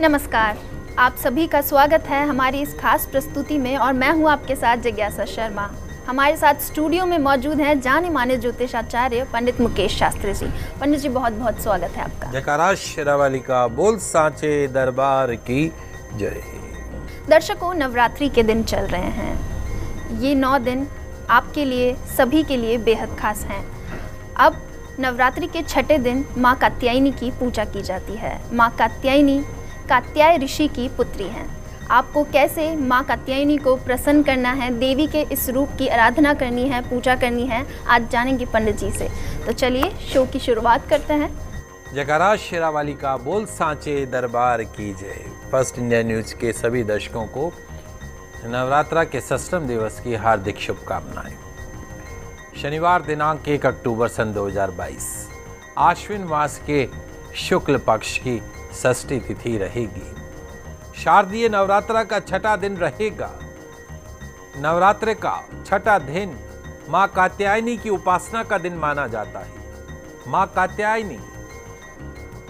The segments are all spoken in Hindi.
नमस्कार, आप सभी का स्वागत है हमारी इस खास प्रस्तुति में और मैं हूं आपके साथ जिज्ञासा शर्मा। हमारे साथ स्टूडियो में मौजूद हैं जाने माने ज्योतिषाचार्य पंडित मुकेश शास्त्री जी। पंडित जी बहुत बहुत स्वागत है आपका। जयकारा शेरावाली का बोल सांचे दरबार की जय। दर्शकों, नवरात्रि के दिन चल रहे हैं। ये 9 दिन आपके लिए, सभी के लिए बेहद खास हैं। अब नवरात्रि के छठे दिन माँ कात्यायनी की पूजा की जाती है। माँ कात्यायनी कात्याय ऋषि की पुत्री हैं। आपको कैसे माँ कात्यायनी को प्रसन्न करना है, देवी के इस रूप की आराधना करनी है, पूजा करनी है, आज जानेंगे पंडित जी से। तो चलिए शो की शुरुआत करते हैं। जयकारा शेरावाली का बोल सांचे दरबार की जय। फर्स्ट इंडिया न्यूज के सभी दर्शकों को नवरात्रा के षष्ठम दिवस की हार्दिक शुभकामनाएं। शनिवार दिनांक 1 अक्टूबर सन 2022 आश्विन मास के शुक्ल पक्ष की षष्ठी तिथि रहेगी। शारदीय नवरात्रा का छठा दिन रहेगा। नवरात्र का छठा दिन माँ कात्यायनी की उपासना का दिन माना जाता है। माँ कात्यायनी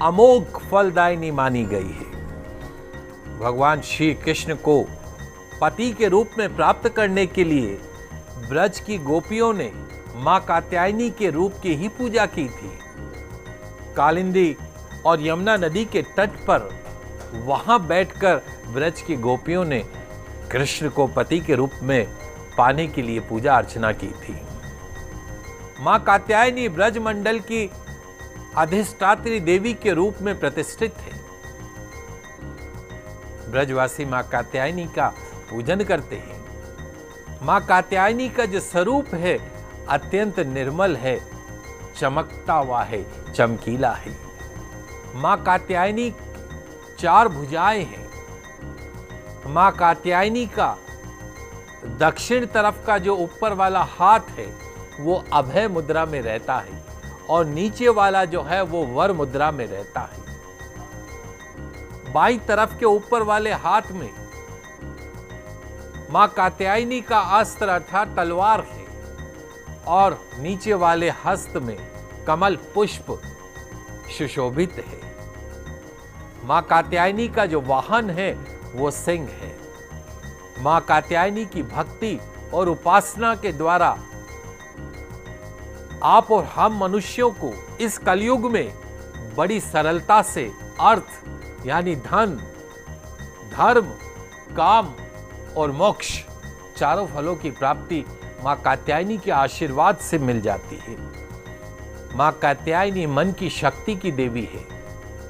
अमोघ फलदायिनी मानी गई है। भगवान श्री कृष्ण को पति के रूप में प्राप्त करने के लिए ब्रज की गोपियों ने माँ कात्यायनी के रूप की ही पूजा की थी। कालिंदी और यमुना नदी के तट पर वहां बैठकर ब्रज की गोपियों ने कृष्ण को पति के रूप में पाने के लिए पूजा अर्चना की थी। मां कात्यायनी ब्रज मंडल की अधिष्ठात्री देवी के रूप में प्रतिष्ठित है। ब्रजवासी मां कात्यायनी का पूजन करते हैं। मां कात्यायनी का जो स्वरूप है अत्यंत निर्मल है, चमकता हुआ है, चमकीला है। मां कात्यायनी 4 भुजाएं हैं। मां कात्यायनी का दक्षिण तरफ का जो ऊपर वाला हाथ है वो अभय मुद्रा में रहता है और नीचे वाला जो है वो वर मुद्रा में रहता है। बाईं तरफ के ऊपर वाले हाथ में मां कात्यायनी का अस्त्र अर्थात तलवार है और नीचे वाले हस्त में कमल पुष्प सुशोभित है। मां कात्यायनी का जो वाहन है वो सिंह है। मां कात्यायनी की भक्ति और उपासना के द्वारा आप और हम मनुष्यों को इस कलयुग में बड़ी सरलता से अर्थ यानी धन, धर्म, काम और मोक्ष चारों फलों की प्राप्ति मां कात्यायनी के आशीर्वाद से मिल जाती है। मां कात्यायनी मन की शक्ति की देवी है,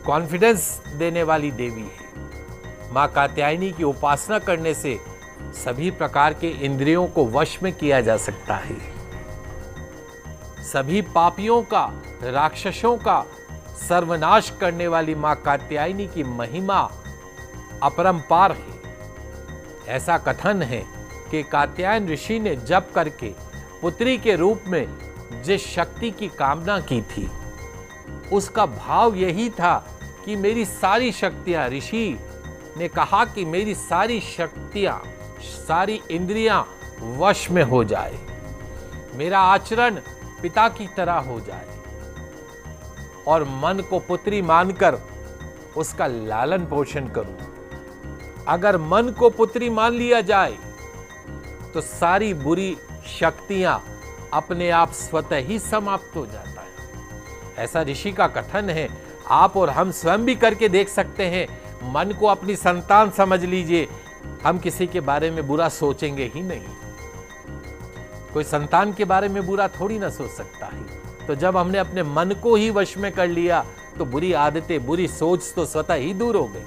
कॉन्फिडेंस देने वाली देवी है। मां कात्यायनी की उपासना करने से सभी प्रकार के इंद्रियों को वश में किया जा सकता है। सभी पापियों का, राक्षसों का सर्वनाश करने वाली मां कात्यायनी की महिमा अपरंपार है। ऐसा कथन है कि कात्यायन ऋषि ने जप करके पुत्री के रूप में जिस शक्ति की कामना की थी उसका भाव यही था कि मेरी सारी शक्तियां, ऋषि ने कहा कि मेरी सारी शक्तियां, सारी इंद्रियां वश में हो जाए, मेरा आचरण पिता की तरह हो जाए और मन को पुत्री मानकर उसका लालन पोषण करूं। अगर मन को पुत्री मान लिया जाए तो सारी बुरी शक्तियां अपने आप स्वतः ही समाप्त हो जाता है। ऐसा ऋषि का कथन है। आप और हम स्वयं भी करके देख सकते हैं। मन को अपनी संतान समझ लीजिए, हम किसी के बारे में बुरा सोचेंगे ही नहीं। कोई संतान के बारे में बुरा थोड़ी ना सोच सकता है। तो जब हमने अपने मन को ही वश में कर लिया तो बुरी आदतें, बुरी सोच तो स्वतः ही दूर हो गई।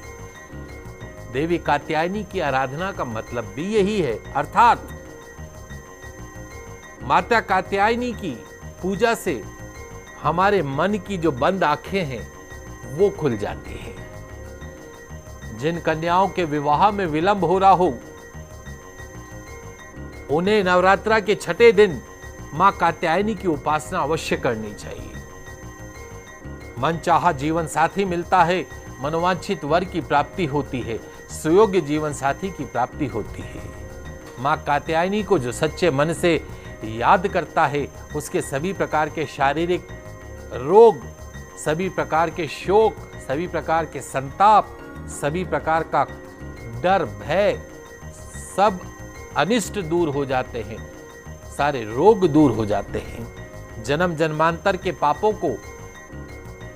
देवी कात्यायनी की आराधना का मतलब भी यही है, अर्थात माता कात्यायनी की पूजा से हमारे मन की जो बंद आंखें हैं वो खुल जाती हैं। जिन कन्याओं के विवाह में विलंब हो रहा हो उन्हें नवरात्रा के छठे दिन मां कात्यायनी की उपासना अवश्य करनी चाहिए। मनचाहा जीवन साथी मिलता है, मनोवांछित वर की प्राप्ति होती है, सुयोग्य जीवन साथी की प्राप्ति होती है। मां कात्यायनी को जो सच्चे मन से याद करता है उसके सभी प्रकार के शारीरिक रोग, सभी प्रकार के शोक, सभी प्रकार के संताप, सभी प्रकार का डर, भय, सब अनिष्ट दूर हो जाते हैं, सारे रोग दूर हो जाते हैं। जन्म जन्मांतर के पापों को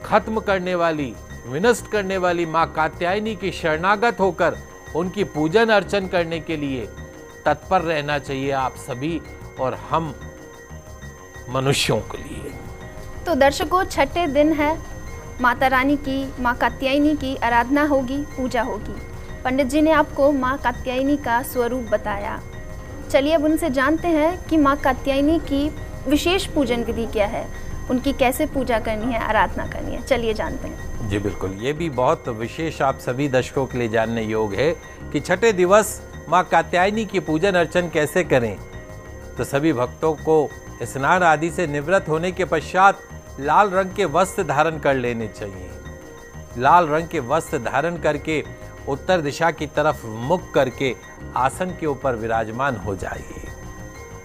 खत्म करने वाली, विनष्ट करने वाली मां कात्यायनी की शरणागत होकर उनकी पूजन अर्चन करने के लिए तत्पर रहना चाहिए आप सभी और हम मनुष्यों के लिए। तो दर्शकों, छठे दिन है, माता रानी की, मां कात्यायनी की आराधना होगी, पूजा होगी। पंडित जी ने आपको मां कात्यायनी का स्वरूप बताया। चलिए अब उनसे जानते हैं कि मां कात्यायनी की विशेष पूजन विधि क्या है, उनकी कैसे पूजा करनी है, आराधना करनी है। चलिए जानते हैं। जी बिल्कुल, ये भी बहुत विशेष आप सभी दर्शकों के लिए जानने योग्य है कि छठे दिवस मां कात्यायनी की पूजन अर्चन कैसे करें। तो सभी भक्तों को स्नान आदि से निवृत्त होने के पश्चात लाल रंग के वस्त्र धारण कर लेने चाहिए। लाल रंग के वस्त्र धारण करके उत्तर दिशा की तरफ मुख करके आसन के ऊपर विराजमान हो जाइए।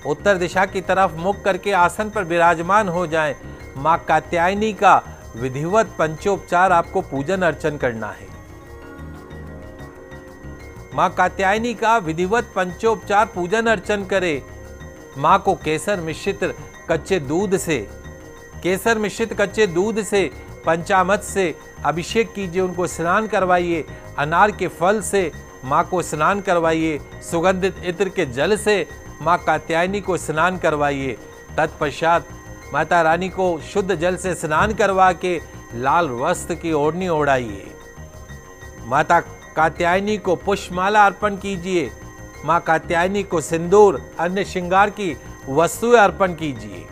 उत्तर दिशा की तरफ मुख करके आसन पर विराजमान हो जाएं। मां कात्यायनी का विधिवत पंचोपचार आपको पूजन अर्चन करना है। मां कात्यायनी का विधिवत पंचोपचार पूजन अर्चन करें। मां को केसर मिश्रित कच्चे दूध से पंचामृत से अभिषेक कीजिए, उनको स्नान करवाइए। अनार के फल से मां को स्नान करवाइए। सुगंधित इत्र के जल से मां कात्यायनी को स्नान करवाइए। तत्पश्चात माता रानी को शुद्ध जल से स्नान करवा के लाल वस्त्र की ओढ़नी ओढ़ाइए। माता कात्यायनी को पुष्पमाला अर्पण कीजिए। मां कात्यायनी को सिंदूर, अन्य श्रृंगार की वस्तुएं अर्पण कीजिए।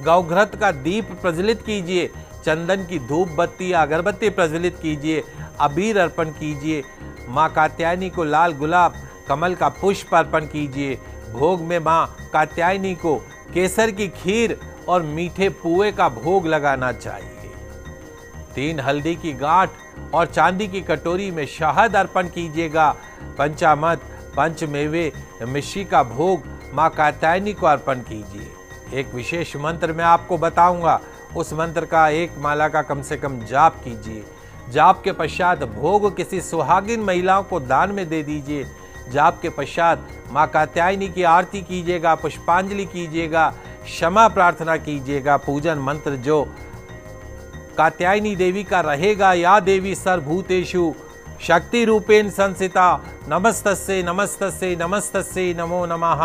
गौघृत का दीप प्रज्वलित कीजिए। चंदन की धूप बत्ती, अगरबत्ती प्रज्वलित कीजिए। अबीर अर्पण कीजिए। मां कात्यायनी को लाल गुलाब, कमल का पुष्प अर्पण कीजिए। भोग में मां कात्यायनी को केसर की खीर और मीठे पुए का भोग लगाना चाहिए। 3 हल्दी की गांठ और चांदी की कटोरी में शहद अर्पण कीजिएगा। पंचामृत, पंचमेवे, मिश्री का भोग मां कात्यायनी को अर्पण कीजिए। एक विशेष मंत्र मैं आपको बताऊंगा, उस मंत्र का एक माला का कम से कम जाप कीजिए। जाप के पश्चात भोग किसी सुहागिन महिलाओं को दान में दे दीजिए। जाप के पश्चात मां कात्यायनी की आरती कीजिएगा, पुष्पांजलि कीजिएगा, क्षमा प्रार्थना कीजिएगा। पूजन मंत्र जो कात्यायनी देवी का रहेगा, या देवी सर्वभूतेषु शक्ति रूपेण संस्थिता, नमस्तस्यै नमस्तस्यै नमस्तस्यै नमो नमः।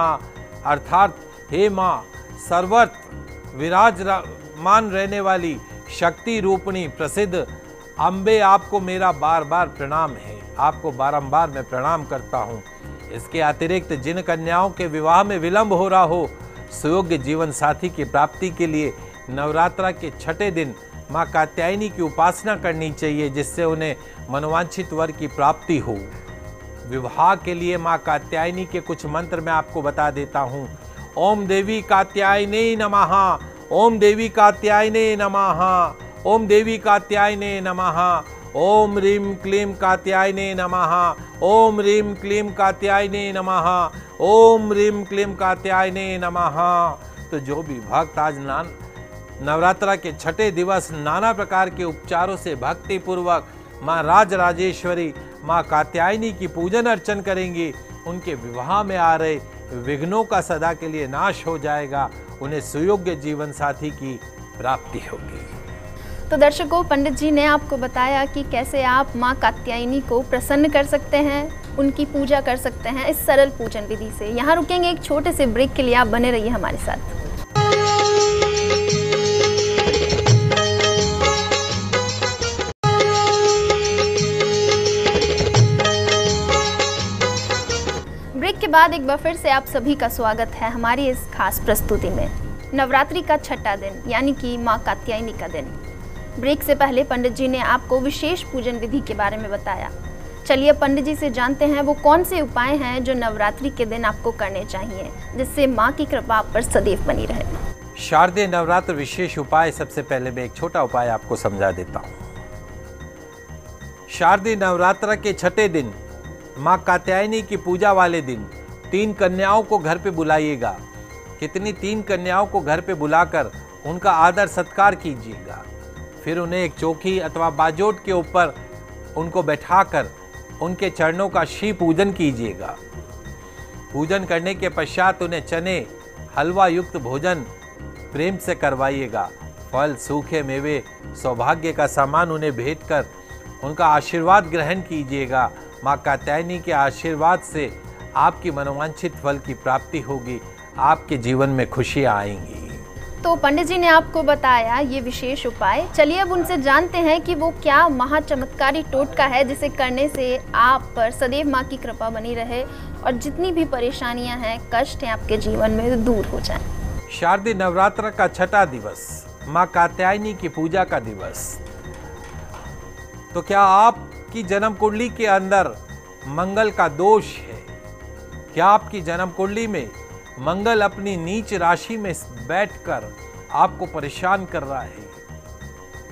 अर्थात हे मां सर्वत्र विराजमान रहने वाली शक्ति रूपणी प्रसिद्ध अम्बे, आपको मेरा बार बार प्रणाम है। आपको बारंबार मैं प्रणाम करता हूँ। इसके अतिरिक्त जिन कन्याओं के विवाह में विलंब हो रहा हो, सुयोग्य जीवन साथी की प्राप्ति के लिए नवरात्रा के छठे दिन मां कात्यायनी की उपासना करनी चाहिए, जिससे उन्हें मनोवांछित वर की प्राप्ति हो। विवाह के लिए मां कात्यायनी के कुछ मंत्र मैं आपको बता देता हूँ। ओम देवी कात्यायने नमः, ओम देवी कात्यायने नमः, ओम देवी कात्यायने नमः, ओम रीम क्लीम कात्यायने नमः, ओम रीम क्लीम कात्यायने नमः, ओम रीम क्लीम कात्यायने नमः। तो जो भी भक्त आज नवरात्रा के छठे दिवस नाना प्रकार के उपचारों से भक्ति पूर्वक मां राजराजेश्वरी मां कात्यायनी की पूजन अर्चन करेंगे, उनके विवाह में आ रहे विघ्नों का सदा के लिए नाश हो जाएगा। उन्हें सुयोग्य जीवन साथी की प्राप्ति होगी। तो दर्शकों, पंडित जी ने आपको बताया कि कैसे आप मां कात्यायनी को प्रसन्न कर सकते हैं, उनकी पूजा कर सकते हैं इस सरल पूजन विधि से। यहाँ रुकेंगे एक छोटे से ब्रेक के लिए, आप बने रहिए हमारे साथ। ब्रेक के बाद एक बार फिर से आप सभी का स्वागत है हमारी इस खास प्रस्तुति में। नवरात्रि का छठा दिन यानी कि मां कात्यायनी का दिन। ब्रेक से पहले पंडित जी ने आपको विशेष पूजन विधि के बारे में बताया। चलिए पंडित जी से जानते हैं वो कौन से उपाय हैं जो नवरात्रि के दिन आपको करने चाहिए, जिससे मां की कृपा आप पर सदैव बनी रहे। शारदीय नवरात्र विशेष उपाय, सबसे पहले मैं एक छोटा उपाय आपको समझा देता हूँ। शारदीय नवरात्र के छठे दिन मां कात्यायनी की पूजा वाले दिन 3 कन्याओं को घर पे बुलाइएगा। कितनी 3 कन्याओं को घर पे बुलाकर उनका आदर सत्कार कीजिएगा। फिर उन्हें एक चौकी अथवा बाजोट के ऊपर उनको बैठाकर उनके चरणों का श्री पूजन कीजिएगा। पूजन करने के पश्चात उन्हें चने हलवा युक्त भोजन प्रेम से करवाइएगा। फल, सूखे मेवे, सौभाग्य का सामान उन्हें भेंट कर उनका आशीर्वाद ग्रहण कीजिएगा। माँ कात्यायनी के आशीर्वाद से आपकी मनोवांछित फल की प्राप्ति होगी, आपके जीवन में खुशियाँ आएंगी। तो पंडित जी ने आपको बताया ये विशेष उपाय। चलिए अब उनसे जानते हैं कि वो क्या महाचमत्कारी टोटका है जिसे करने से आप पर सदैव माँ की कृपा बनी रहे और जितनी भी परेशानियां हैं, कष्ट हैं आपके जीवन में, दूर हो जाएं। शारदीय नवरात्र का छठा दिवस, माँ कात्यायनी की पूजा का दिवस। तो क्या आपकी जन्म कुंडली के अंदर मंगल का दोष है? क्या आपकी जन्म कुंडली में मंगल अपनी नीच राशि में बैठकर आपको परेशान कर रहा है?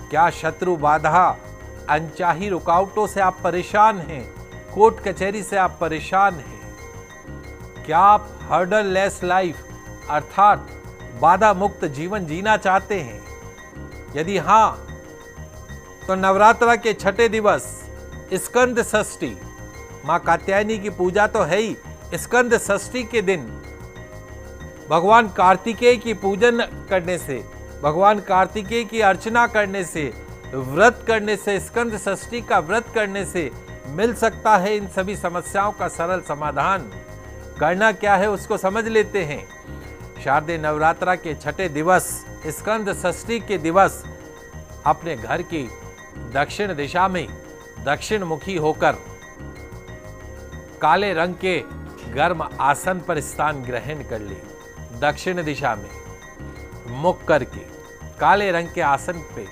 क्या शत्रु बाधा, अनचाही रुकावटों से आप परेशान हैं? कोर्ट कचहरी से आप परेशान हैं? क्या आप हर्डल लेस लाइफ अर्थात बाधा मुक्त जीवन जीना चाहते हैं? यदि हाँ, तो नवरात्र के छठे दिवस स्कंद षष्ठी, माँ कात्यायनी की पूजा तो है ही। स्कंद षष्ठी के दिन भगवान कार्तिकेय की पूजन करने से, भगवान कार्तिकेय की अर्चना करने से, व्रत करने से, स्कंद षष्ठी का व्रत करने से मिल सकता है इन सभी समस्याओं का सरल समाधान। करना क्या है उसको समझ लेते हैं। शारदीय नवरात्रा के छठे दिवस स्कंद षष्ठी के दिवस अपने घर की दक्षिण दिशा में दक्षिण मुखी होकर काले रंग के गर्म आसन पर स्थान ग्रहण कर ले। दक्षिण दिशा में मुख करके काले रंग के आसन पे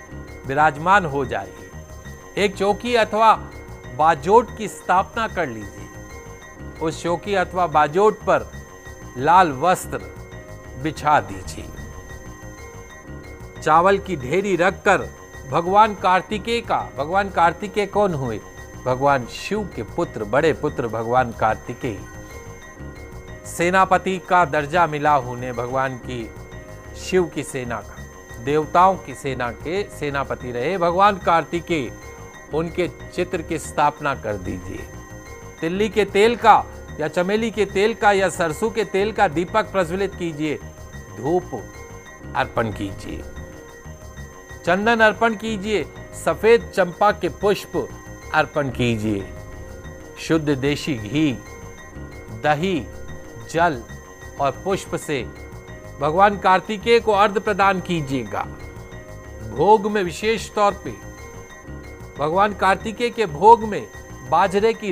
विराजमान हो जाइए। एक चौकी अथवा बाजोट की स्थापना कर लीजिए। उस चौकी अथवा बाजोट पर लाल वस्त्र बिछा दीजिए। चावल की ढेरी रखकर भगवान कार्तिकेय कौन हुए? भगवान शिव के पुत्र, बड़े पुत्र भगवान कार्तिकेय। सेनापति का दर्जा मिला उन्हें, भगवान की शिव की सेना का, देवताओं की सेना के सेनापति रहे भगवान कार्तिकेय। उनके चित्र की स्थापना कर दीजिए। तिल्ली के तेल का या चमेली के तेल का या सरसों के तेल का दीपक प्रज्वलित कीजिए। धूप अर्पण कीजिए, चंदन अर्पण कीजिए, सफेद चंपा के पुष्प अर्पण कीजिए। शुद्ध देशी घी, दही, जल और पुष्प से भगवान कार्तिकेय को अर्घ्य प्रदान कीजिएगा। भोग में विशेष तौर पे भगवान कार्तिकेय के भोग में बाजरे की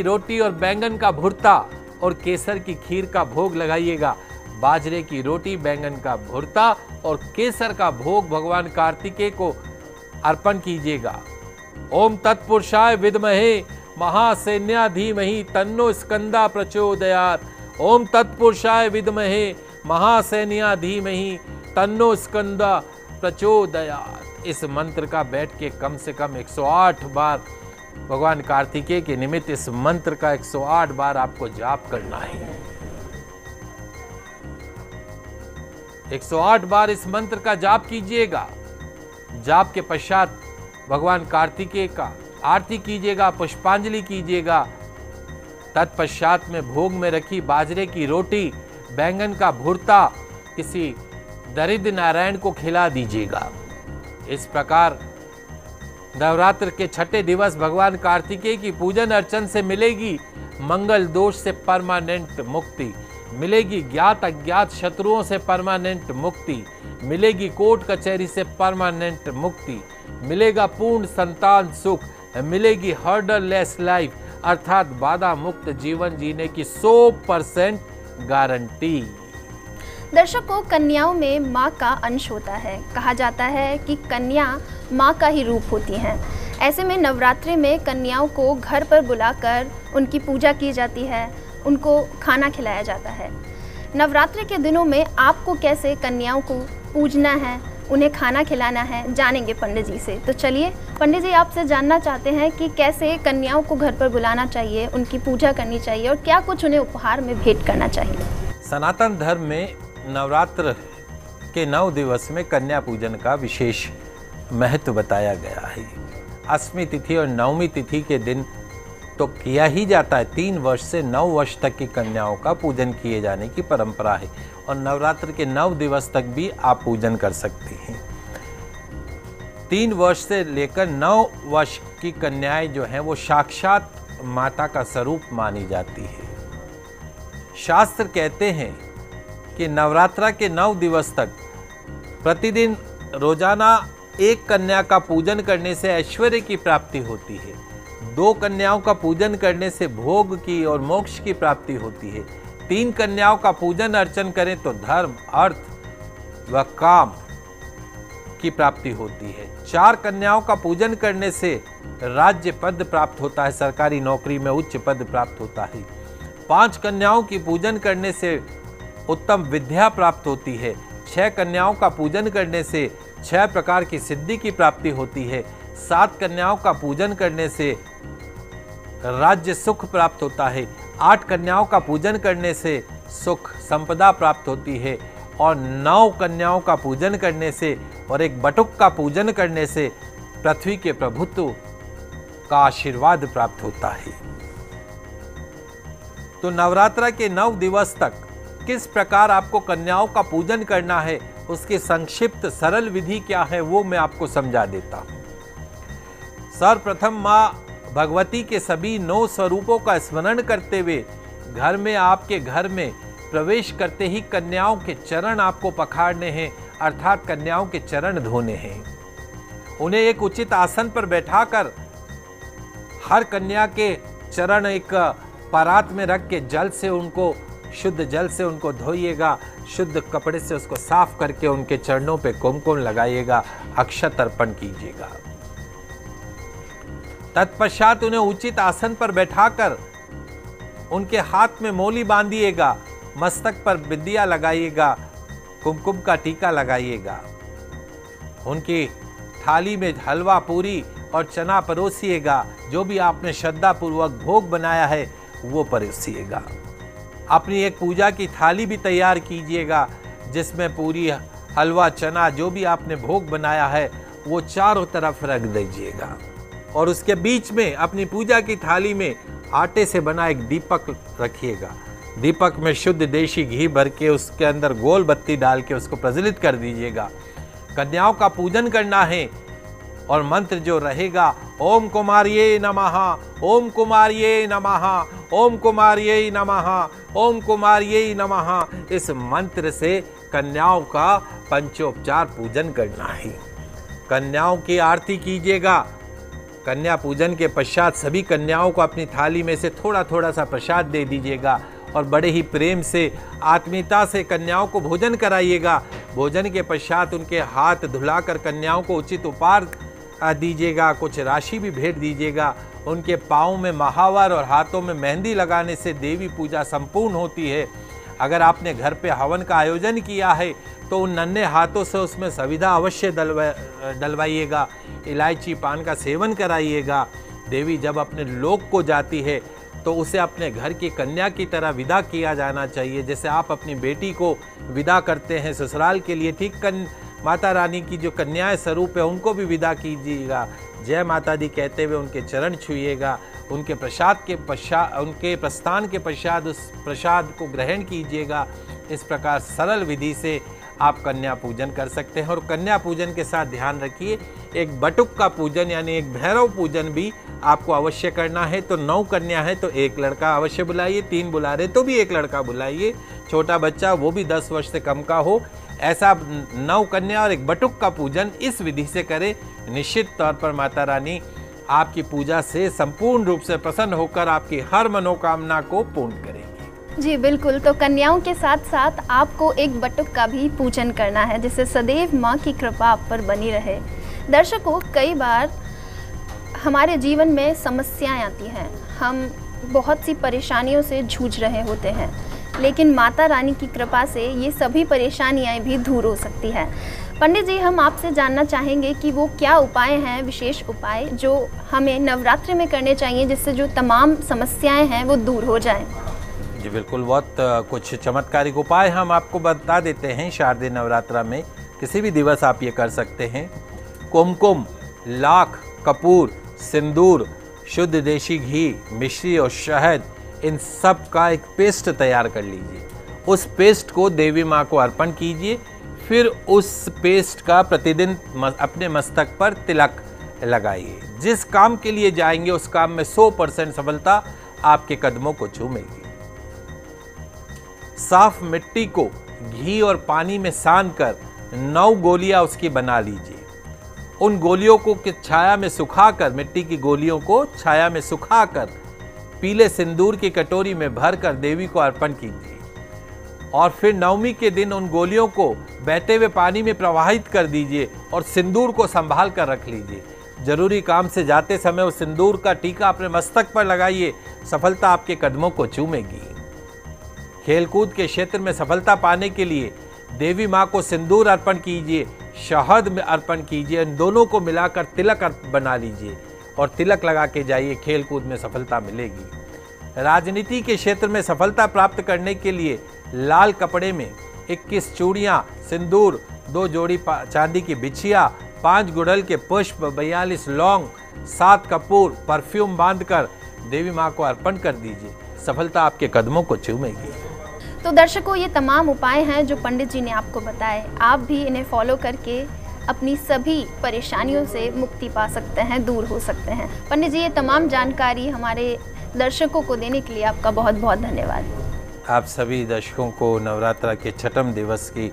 रोटी और बैंगन का भुर्ता और केसर की खीर का भोग लगाइएगा। बाजरे की रोटी, बैंगन का भुर्ता और केसर का भोग भगवान कार्तिकेय को अर्पण कीजिएगा। ओम तत्पुरुषाय विद्महे महासेन्या धीमहि तन्नो स्कंदा प्रचोदयात्। ओम तत्पुरुषाय विद्महे महासेन्या धीमहि तन्नो स्कंदा प्रचोदयात्। इस मंत्र का बैठ के कम से कम 108 बार भगवान कार्तिकेय के निमित्त इस मंत्र का 108 बार आपको जाप करना है। 108 बार इस मंत्र का जाप कीजिएगा। जाप के पश्चात भगवान कार्तिकेय का आरती कीजिएगा, पुष्पांजलि कीजिएगा। तत्पश्चात में भोग में रखी बाजरे की रोटी, बैंगन का भुर्ता किसी दरिद्र नारायण को खिला दीजिएगा। इस प्रकार नवरात्र के छठे दिवस भगवान कार्तिकेय की पूजन अर्चन से मिलेगी मंगल दोष से परमानेंट मुक्ति, मिलेगी ज्ञात अज्ञात शत्रुओं से परमानेंट मुक्ति, मिलेगी कोर्ट कचहरी से परमानेंट मुक्ति, मिलेगा पूर्ण संतान सुख, मिलेगी हर्डल लेस लाइफ अर्थात बाधा मुक्त जीवन जीने की 100% गारंटी। दर्शकों, कन्याओं में माँ का अंश होता है। कहा जाता है कि कन्या माँ का ही रूप होती हैं। ऐसे में नवरात्रि में कन्याओं को घर पर बुलाकर उनकी पूजा की जाती है, उनको खाना खिलाया जाता है। नवरात्रि के दिनों में आपको कैसे कन्याओं को पूजना है, उन्हें खाना खिलाना है, जानेंगे पंडित जी से। तो चलिए पंडित जी, आपसे जानना चाहते हैं कि कैसे कन्याओं को घर पर बुलाना चाहिए, उनकी पूजा करनी चाहिए और क्या कुछ उन्हें उपहार में भेंट करना चाहिए। सनातन धर्म में नवरात्र के 9 दिवस में कन्या पूजन का विशेष महत्व बताया गया है। 8वीं तिथि और 9वीं तिथि के दिन तो किया ही जाता है। 3 वर्ष से 9 वर्ष तक की कन्याओं का पूजन किए जाने की परंपरा है और नवरात्र के 9 दिवस तक भी आप पूजन कर सकते हैं। 3 वर्ष से लेकर 9 वर्ष की कन्याएं जो हैं वो साक्षात माता का स्वरूप मानी जाती है। शास्त्र कहते हैं कि नवरात्र के 9 दिवस तक प्रतिदिन रोजाना एक कन्या का पूजन करने से ऐश्वर्य की प्राप्ति होती है। 2 कन्याओं का पूजन करने से भोग की और मोक्ष की प्राप्ति होती है। 3 कन्याओं का पूजन अर्चन करें तो धर्म, अर्थ व काम की प्राप्ति होती है। 4 कन्याओं का पूजन करने से राज्य पद प्राप्त होता है, सरकारी नौकरी में उच्च पद प्राप्त होता है। 5 कन्याओं की पूजन करने से उत्तम विद्या प्राप्त होती है। 6 कन्याओं का पूजन करने से 6 प्रकार की सिद्धि की प्राप्ति होती है। 7 कन्याओं का पूजन करने से राज्य सुख प्राप्त होता है। 8 कन्याओं का पूजन करने से सुख संपदा प्राप्त होती है और 9 कन्याओं का पूजन करने से और एक बटुक का पूजन करने से पृथ्वी के प्रभुत्व का आशीर्वाद प्राप्त होता है। तो नवरात्र के 9 दिवस तक किस प्रकार आपको कन्याओं का पूजन करना है, उसकी संक्षिप्त सरल विधि क्या है वो मैं आपको समझा देता हूं। सर्वप्रथम माँ भगवती के सभी 9 स्वरूपों का स्मरण करते हुए घर में, आपके घर में प्रवेश करते ही कन्याओं के चरण आपको पखाड़ने हैं, अर्थात कन्याओं के चरण धोने हैं। उन्हें एक उचित आसन पर बैठाकर हर कन्या के चरण एक परात में रख के जल से उनको, शुद्ध जल से उनको धोइएगा। शुद्ध कपड़े से उसको साफ करके उनके चरणों पे कुमकुम लगाइएगा, अक्षत अर्पण कीजिएगा। तत्पश्चात उन्हें उचित आसन पर बैठाकर उनके हाथ में मोली बांधिएगा, मस्तक पर बिंदिया लगाइएगा, कुमकुम का टीका लगाइएगा। उनकी थाली में हलवा, पूरी और चना परोसिएगा। जो भी आपने श्रद्धा पूर्वक भोग बनाया है वो परोसिएगा। अपनी एक पूजा की थाली भी तैयार कीजिएगा जिसमें पूरी, हलवा, चना जो भी आपने भोग बनाया है वो चारों तरफ रख दीजिएगा और उसके बीच में अपनी पूजा की थाली में आटे से बना एक दीपक रखिएगा। दीपक में शुद्ध देशी घी भर के उसके अंदर गोल बत्ती डाल के उसको प्रज्वलित कर दीजिएगा। कन्याओं का पूजन करना है और मंत्र जो रहेगा, ओम कुमार्ये नमः, ओम कुमार्ये नमः, ओम कुमार्ये नमः, ओम कुमार्ये नमः। इस मंत्र से कन्याओं का पंचोपचार पूजन करना है। कन्याओं की आरती कीजिएगा। कन्या पूजन के पश्चात सभी कन्याओं को अपनी थाली में से थोड़ा थोड़ा सा प्रसाद दे दीजिएगा और बड़े ही प्रेम से, आत्मीयता से कन्याओं को भोजन कराइएगा। भोजन के पश्चात उनके हाथ धुलाकर कन्याओं को उचित उपहार दीजिएगा, कुछ राशि भी भेंट दीजिएगा। उनके पाँव में महावर और हाथों में मेहंदी लगाने से देवी पूजा संपूर्ण होती है। अगर आपने घर पे हवन का आयोजन किया है तो उन नन्हे हाथों से उसमें सविधा अवश्य डलवाइएगा। इलायची पान का सेवन कराइएगा। देवी जब अपने लोक को जाती है तो उसे अपने घर की कन्या की तरह विदा किया जाना चाहिए। जैसे आप अपनी बेटी को विदा करते हैं ससुराल के लिए, ठीक माता रानी की जो कन्याएं स्वरूप है उनको भी विदा कीजिएगा। जय माता दी कहते हुए उनके चरण छूइएगा। उनके उनके प्रस्थान के पश्चात उस प्रसाद को ग्रहण कीजिएगा। इस प्रकार सरल विधि से आप कन्या पूजन कर सकते हैं। और कन्या पूजन के साथ ध्यान रखिए, एक बटुक का पूजन यानी एक भैरव पूजन भी आपको अवश्य करना है। तो 9 कन्या है तो 1 लड़का अवश्य बुलाइए, 3 बुला रहे तो भी 1 लड़का बुलाइए। छोटा बच्चा वो भी 10 वर्ष से कम का हो, ऐसा 9 कन्या और 1 बटुक का पूजन इस विधि से करें। निश्चित तौर पर माता रानी आपकी पूजा से संपूर्ण रूप से प्रसन्न होकर आपकी हर मनोकामना को पूर्ण करेंगी। जी बिल्कुल। तो कन्याओं के साथ साथ आपको एक बटुक का भी पूजन करना है जिससे सदैव माँ की कृपा आप पर बनी रहे। दर्शकों, कई बार हमारे जीवन में समस्याएं आती हैं, हम बहुत सी परेशानियों से जूझ रहे होते हैं, लेकिन माता रानी की कृपा से ये सभी परेशानियां भी दूर हो सकती हैं। पंडित जी, हम आपसे जानना चाहेंगे कि वो क्या उपाय हैं, विशेष उपाय जो हमें नवरात्रि में करने चाहिए जिससे जो तमाम समस्याएं हैं वो दूर हो जाएं। जी बिल्कुल, बहुत कुछ चमत्कारिक उपाय हम आपको बता देते हैं। शारदीय नवरात्रा में किसी भी दिवस आप ये कर सकते हैं। कुमकुम, लाख, कपूर सिंदूर, शुद्ध देशी घी, मिश्री और शहद, इन सब का एक पेस्ट तैयार कर लीजिए। उस पेस्ट को देवी माँ को अर्पण कीजिए। फिर उस पेस्ट का प्रतिदिन अपने मस्तक पर तिलक लगाइए। जिस काम के लिए जाएंगे उस काम में 100% सफलता आपके कदमों को चूमेगी। साफ मिट्टी को घी और पानी में सान कर 9 गोलियां उसकी बना लीजिए। उन गोलियों को छाया में सुखाकर, मिट्टी की गोलियों को छाया में सुखाकर पीले सिंदूर की कटोरी में भरकर देवी को अर्पण कीजिए। और फिर नवमी के दिन उन गोलियों को बहते हुए पानी में प्रवाहित कर दीजिए और सिंदूर को संभाल कर रख लीजिए। जरूरी काम से जाते समय उस सिंदूर का टीका अपने मस्तक पर लगाइए। सफलता आपके कदमों को चूमेगी। खेलकूद के क्षेत्र में सफलता पाने के लिए देवी माँ को सिंदूर अर्पण कीजिए, शहद में अर्पण कीजिए। इन दोनों को मिलाकर तिलक बना लीजिए और तिलक लगा के जाइए। खेलकूद में सफलता मिलेगी। राजनीति के क्षेत्र में सफलता प्राप्त करने के लिए लाल कपड़े में 21 चूड़ियाँ, सिंदूर, 2 जोड़ी चांदी की बिछिया, 5 गुड़हल के पुष्प, 42 लौंग, 7 कपूर, परफ्यूम बांधकर देवी माँ को अर्पण कर दीजिए। सफलता आपके कदमों को चूमेगी। तो दर्शकों, ये तमाम उपाय हैं जो पंडित जी ने आपको बताए। आप भी इन्हें फॉलो करके अपनी सभी परेशानियों से मुक्ति पा सकते हैं, दूर हो सकते हैं। पंडित जी, ये तमाम जानकारी हमारे दर्शकों को देने के लिए आपका बहुत बहुत धन्यवाद। आप सभी दर्शकों को नवरात्र के छठम दिवस की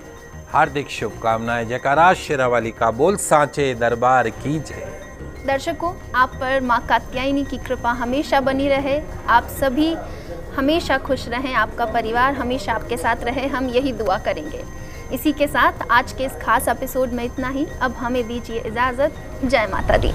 हार्दिक शुभकामनाएं। जयकारा शेरावाली का बोल सांचे दरबार की जय। दर्शकों, आप पर माँ कात्यायनी की कृपा हमेशा बनी रहे। आप सभी हमेशा खुश रहें, आपका परिवार हमेशा आपके साथ रहे, हम यही दुआ करेंगे। इसी के साथ आज के इस खास एपिसोड में इतना ही। अब हमें दीजिए इजाज़त। जय माता दी।